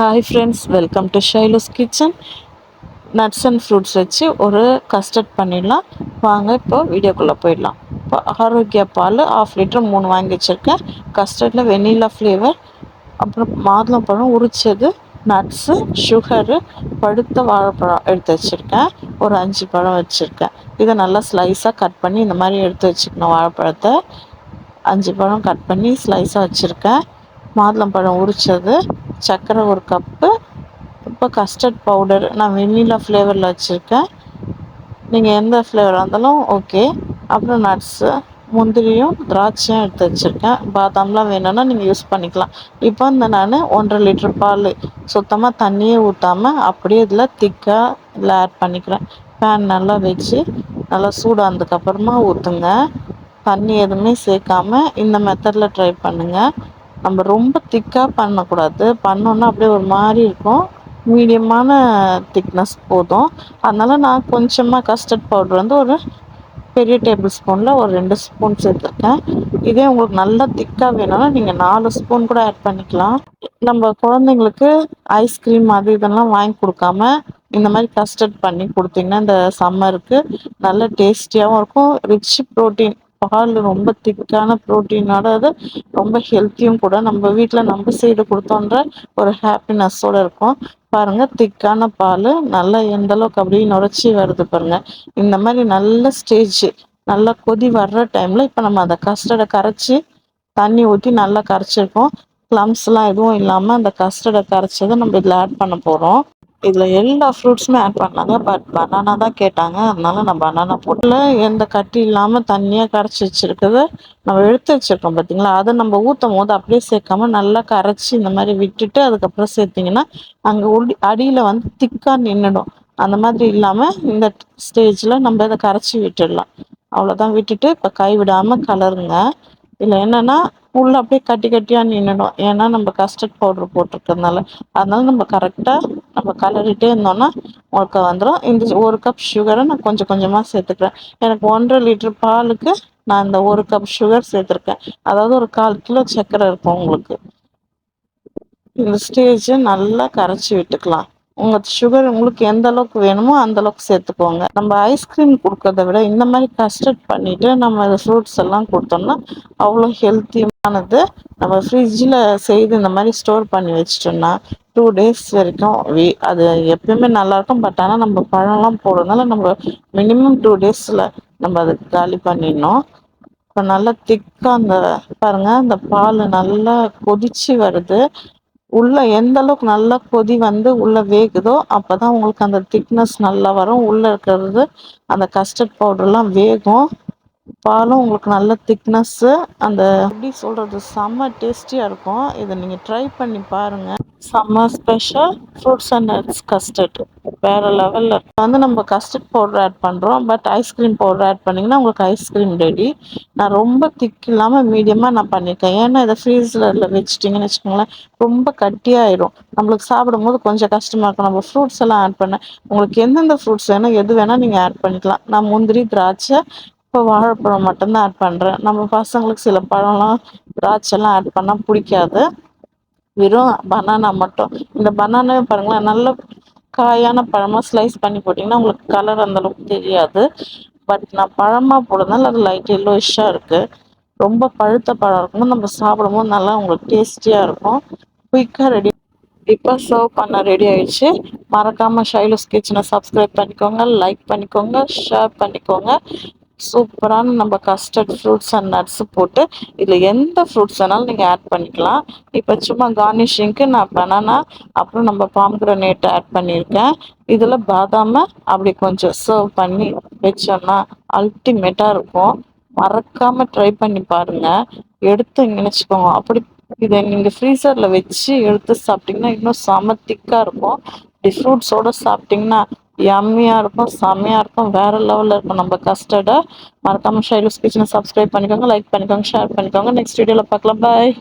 Hi friends, welcome to Shailu's kitchen. Nuts and fruits வச்சு ஒரு custard பண்ணிடலாம். வாங்க இப்போ வீடியோக்குள்ளே போயிடலாம். இப்போ ஆரோக்கியா பால் 1/2 லிட்டர் 3 வாங்கி வச்சுருக்கேன். கஸ்டர்டில் வெண்ணிலா ஃப்ளேவர், அப்புறம் மாதுளம்பழம் உரிச்சது, நட்ஸு, சுகரு, பழுத்த வாழைப்பழம் எடுத்து வச்சுருக்கேன். ஒரு 5 பழம் வச்சுருக்கேன். இதை நல்லா ஸ்லைஸாக கட் பண்ணி இந்த மாதிரி எடுத்து வச்சுக்கணும். வாழைப்பழத்தை 5 பழம் கட் பண்ணி ஸ்லைஸாக வச்சுருக்கேன். மாதுளம்பழம் உரிச்சது, சர்க்கரை 1 கப்பு, இப்போ கஸ்டர்ட் பவுடர் நான் வெண்ணிலா ஃப்ளேவரில் வச்சுருக்கேன். நீங்கள் எந்த ஃப்ளேவராக இருந்தாலும் ஓகே. அப்புறம் நட்ஸு, முந்திரியும் திராட்சையும் எடுத்து வச்சுருக்கேன். பாதாம்லாம் வேணும்னா நீங்கள் யூஸ் பண்ணிக்கலாம். இப்போ நான் 1.5 லிட்டர் பால் சுத்தமாக தண்ணியே ஊற்றாமல் அப்படியே இதில் திக்காக இதில் ஆட் பண்ணிக்கிறேன். பேன் நல்லா வச்சு நல்லா சூடானதுக்கப்புறமா ஊற்றுங்க. தண்ணி எதுவுமே சேர்க்காம இந்த மெத்தடில் ட்ரை பண்ணுங்கள். நம்ம ரொம்ப திக்காக பண்ணக்கூடாது. பண்ணோன்னா அப்படியே ஒரு மாதிரி இருக்கும். மீடியமான திக்னஸ் போதும். அதனால் நான் கொஞ்சமாக கஸ்டர்ட் பவுடர் ஒரு பெரிய டேபிள் ஸ்பூனில் ஒரு 2 ஸ்பூன் சேர்த்துருக்கேன். இதே உங்களுக்கு நல்லா திக்காக வேணும்னா நீங்கள் 4 ஸ்பூன் கூட ஆட் பண்ணிக்கலாம். நம்ம குழந்தைங்களுக்கு ஐஸ்கிரீம் அது இதெல்லாம் வாங்கி கொடுக்காம இந்த மாதிரி கஸ்டர்ட் பண்ணி கொடுத்தீங்கன்னா இந்த சம்மருக்கு நல்ல டேஸ்டியாகவும் இருக்கும். ரிச் ப்ரோட்டீன், பால் ரொம்ப திக்கான ப்ரோட்டீனோட அது ரொம்ப ஹெல்த்தியும் கூட. நம்ம வீட்டில் நம்ம செய்து கொடுத்தோன்ற ஒரு ஹாப்பினஸ்ஸோடு இருக்கும். பாருங்கள், திக்கான பால் நல்லா எந்த அளவுக்கு அப்படியே நுரைச்சி வருது பாருங்கள். இந்த மாதிரி நல்ல ஸ்டேஜ் நல்லா கொதி வர்ற டைமில் இப்போ நம்ம அந்த கஸ்டர்டை கரைச்சி தண்ணி ஊற்றி நல்லா கரைச்சிருக்கோம். ப்ளம்ஸ்லாம் எதுவும் இல்லாமல் அந்த கஸ்டர்டை கரைச்சதை நம்ம இதில் ஆட் பண்ண போகிறோம். இதில் எல்லா ஃப்ரூட்ஸுமே ஆட் பண்ணாங்க. பட் பனானா தான் கேட்டாங்க, அதனால நான் பனானா போடல. எந்த கட்டி இல்லாமல் தண்ணியாக கரைச்சி வச்சுருக்குது நம்ம எடுத்து வச்சுருக்கோம் பார்த்தீங்களா, அதை நம்ம ஊற்றும் போது அப்படியே சேர்க்காம நல்லா கரைச்சி இந்த மாதிரி விட்டுட்டு அதுக்கப்புறம் சேர்த்திங்கன்னா அங்கே அடியில் திக்காக நின்றுடும். அந்த மாதிரி இல்லாமல் இந்த ஸ்டேஜில் நம்ம இதை கரைச்சி விட்டுடலாம். அவ்வளோதான். விட்டுட்டு இப்போ கை விடாமல் கலருங்க. இதில் என்னென்னா உள்ள அப்படியே கட்டி கட்டியாக நின்றுடும். ஏன்னா நம்ம கஸ்டர்ட் பவுட்ரு போட்டிருக்கிறதுனால. அதனால நம்ம கரெக்டாக நம்ம கலரிட்டே இருந்தோம்னா உங்களுக்கு வந்துடும். இந்த 1 கப் சுகரை நான் கொஞ்சம் கொஞ்சமாக சேர்த்துக்கிறேன். எனக்கு 1.5 லிட்டர் பாலுக்கு நான் இந்த 1 கப் சுகர் சேர்த்துருக்கேன். அதாவது ஒரு 1/4 கிலோ சர்க்கரை இருக்கும் உங்களுக்கு. இந்த ஸ்டேஜை நல்லா கரைச்சி விட்டுக்கலாம். உங்கள் சுகர் உங்களுக்கு எந்த அளவுக்கு வேணுமோ அந்த அளவுக்கு சேர்த்துக்கோங்க. நம்ம ஐஸ்கிரீம் கொடுக்கறத விட இந்த மாதிரி கஸ்டர்ட் பண்ணிவிட்டு நம்ம ஃப்ரூட்ஸ் எல்லாம் கொடுத்தோம்னா அவ்வளோ ஹெல்த்தியானது. நம்ம ஃப்ரிட்ஜில் செய்து இந்த மாதிரி ஸ்டோர் பண்ணி வச்சிட்டோம்னா 2 டேஸ் வரைக்கும் அது எப்பயுமே நல்லாயிருக்கும். பட் ஆனால் நம்ம பழம்லாம் போடுறதுனால நம்ம மினிமம் 2 டேஸில் நம்ம அதை காலி பண்ணிடணும். இப்போ நல்லா திக்காக அந்த பாருங்கள், அந்த பால் நல்லா கொதிச்சு வருது. உள்ளே எந்த அளவுக்கு நல்லா கொதி உள்ளே வேகுதோ அப்போ தான் உங்களுக்கு அந்த திக்னஸ் நல்லா வரும். உள்ளே இருக்கிறது அந்த கஸ்டர்ட் பவுடர்லாம் வேகும். பாலும் உங்களுக்கு நல்ல திக்னஸ்ஸு, அந்த எப்படி சொல்கிறது, செம்ம டேஸ்டியாக இருக்கும். இதை நீங்கள் ட்ரை பண்ணி பாருங்கள். Summer special fruits and nuts custard வேறு லெவலில் நம்ம கஸ்டர்ட் பவுடர் ஆட் பண்ணுறோம். பட் ஐஸ்கிரீம் பவுடர் ஆட் பண்ணிங்கன்னா உங்களுக்கு ஐஸ்கிரீம் ரெடி. நான் ரொம்ப திக் இல்லாமல் மீடியமாக நான் பண்ணியிருக்கேன். ஏன்னா இதை ஃப்ரீசரில் வச்சிட்டிங்கன்னு வச்சுக்கோங்களேன், ரொம்ப கட்டியாயிடும். நம்மளுக்கு சாப்பிடும்போது கொஞ்சம் கஷ்டமாக இருக்கும். நம்ம ஃப்ரூட்ஸ் எல்லாம் ஆட் பண்ண உங்களுக்கு எந்தெந்த ஃப்ரூட்ஸ் வேணும் எது வேணால் நீங்கள் ஆட் பண்ணிக்கலாம். நான் முந்திரி, திராட்சை, இப்போ வாழைப்பழம் மட்டும்தான் ஆட் பண்ணுறேன். நம்ம பசங்களுக்கு சில பழம்லாம் திராட்சைலாம் ஆட் பண்ணால் பிடிக்காது. வெறும் பனானா மட்டும். இந்த பனானாவே பாருங்களேன், நல்ல காயான பழமாக ஸ்லைஸ் பண்ணி போட்டிங்கன்னா உங்களுக்கு கலர் அந்தளவுக்கு தெரியாது. பட் நான் பழமாக போடுறதுனால அது லைட் எல்லோயிஷாக இருக்குது. ரொம்ப பழுத்த பழம் இருக்கும்போது நம்ம சாப்பிடும்போது நல்லா உங்களுக்கு டேஸ்டியாக இருக்கும். குயிக்காக ரெடி. இப்போ சர்வ் பண்ண ரெடி ஆயிடுச்சு. மறக்காமல் ஷைலூஸ் கிச்சனை சப்ஸ்கிரைப் பண்ணிக்கோங்க, லைக் பண்ணிக்கோங்க, ஷேர் பண்ணிக்கோங்க. சூப்பரான நம்ம கஸ்டர்ட் ஃப்ரூட்ஸ் அண்ட் நட்ஸு போட்டு இதில் எந்த ஃப்ரூட்ஸ் வேணாலும் நீங்கள் ஆட் பண்ணிக்கலாம். இப்போ சும்மா கார்னிஷிங்க்கு நான் பனானா அப்புறம் நம்ம பாம்கிரனேட் ஆட் பண்ணியிருக்கேன். இதில் பாதாமை அப்படி கொஞ்சம் சர்வ் பண்ணி வச்சோன்னா அல்டிமேட்டாக இருக்கும். மறக்காமல் ட்ரை பண்ணி பாருங்கள். எடுத்து நினச்சிக்கோங்க. அப்படி இதை நீங்கள் ஃப்ரீசரில் வச்சு எடுத்து சாப்பிட்டிங்கன்னா இன்னும் செம திக்காக இருக்கும். இப்படி ஃப்ரூட்ஸோடு சாப்பிட்டிங்கன்னா யம்மியாக இருக்கும், செம்மையாக இருக்கும், வேறு லெவலில் இருக்கும் நம்ம கஸ்டர்டை. மறக்காமல் ஷைலூஸ் கிச்சனை சப்ஸ்கிரைப் பண்ணிக்கோங்க, லைக் பண்ணிக்கோங்க, ஷேர் பண்ணிக்கோங்க. நெக்ஸ்ட் வீடியோவில் பார்க்கலாம். பாய்.